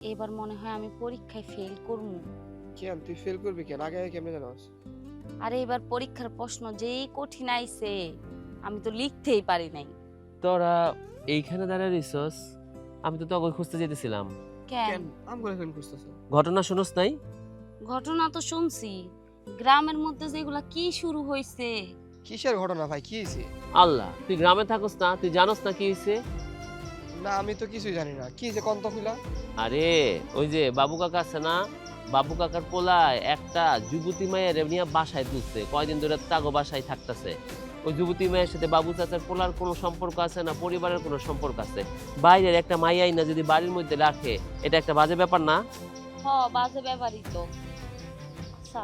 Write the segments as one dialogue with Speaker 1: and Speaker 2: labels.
Speaker 1: এবার মনে হয় আমি পরীক্ষায় ফেল করবো।
Speaker 2: কেন তুই ফেল করবি কেন? আগে আগে কেমনে জানাস?
Speaker 1: আরে এবার পরীক্ষার প্রশ্ন যেই কঠিন আইছে, আমি তো লিখতেই পারি নাই।
Speaker 3: তোরা এইখানে দাঁড়ায় রইছস, আমি তো তোকে খুঁজতে যেতেছিলাম।
Speaker 1: কেন?
Speaker 2: কেন আমগুলো ফেল করতেছ?
Speaker 3: ঘটনা শুনস নাই?
Speaker 1: ঘটনা তো শুনছি, গ্রামের মধ্যে যেগুলা কি শুরু হয়েছে।
Speaker 2: কিসের ঘটনা ভাই, কি হয়েছে?
Speaker 3: আল্লাহ, তুই গ্রামে থাকস না, তুই জানোস না কি হয়েছে?
Speaker 2: না আমি তো কিছুই জানি না, কি হয়েছে কন্ত খুলা?
Speaker 3: আরে ওই যে বাবু কাকা আছে না, বাবু কাকার পোলায় একটা যুবতী মায়ের নিয়ে বাসায় তুলছে, কয়দিন ধরে তাগো বাসায় থাকতেছে। ওই যুবতী মায়ের সাথে বাবু চাচার পোলার কোনো সম্পর্ক আছে না, পরিবারের কোনো সম্পর্ক আছে? বাইরের একটা মাইয়াই না যদি বাড়ির মধ্যে রাখে, এটা একটা বাজে ব্যাপার না?
Speaker 1: বাজে ব্যাপারই তো। আচ্ছা,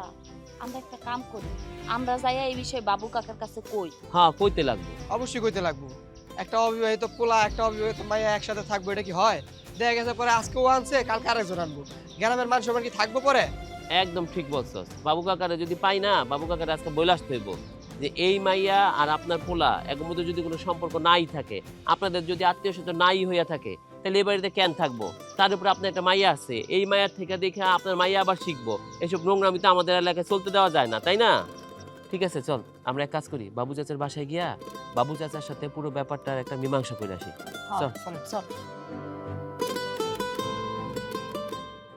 Speaker 1: আমরা একটা কাম করি, আমরা যাইয়া এই বিষয়ে বাবু কাকার কাছে কই।
Speaker 3: হ্যাঁ, কইতে লাগবে।
Speaker 2: অবশ্যই কইতে লাগবো। একটা অবিবাহিত পোলা একটা অবিবাহিত মাইয়া একসাথে থাকবো, এটা কি হয়? দেখা গেছে পরে আজকে ও আনছে কালকে আরেকজন আনবো, গ্রামের মানুষ সবার কি থাকবো পরে?
Speaker 3: একদম ঠিক বলছস। বাবু কাকারে যদি পাই না, বাবু কাকারে আজকে বইলা আসতে হইব যে এই মাইয়া আর আপনার পোলা এর মধ্যে যদি কোনো সম্পর্ক নাই থাকে, আপনাদের যদি আত্মীয় স্বজন নাই হইয়া থাকে, তাহলে এই বাড়িতে কেন থাকবো? তার উপর আপনার একটা মাইয়া আছে, এই মাইয়ার থেকে দেখে আপনার মাইয়া আবার শিখবো। এসব নোংরামি তো আমাদের এলাকায় চলতে দেওয়া যায় না, তাই না? ঠিক আছে, চল আমরা এক কাজ করি, বাবু চাচার বাসায় গিয়া বাবু চাচার সাথে পুরো ব্যাপারটার একটা মীমাংসা করে আসি। চল।
Speaker 2: চলেন।
Speaker 1: চল।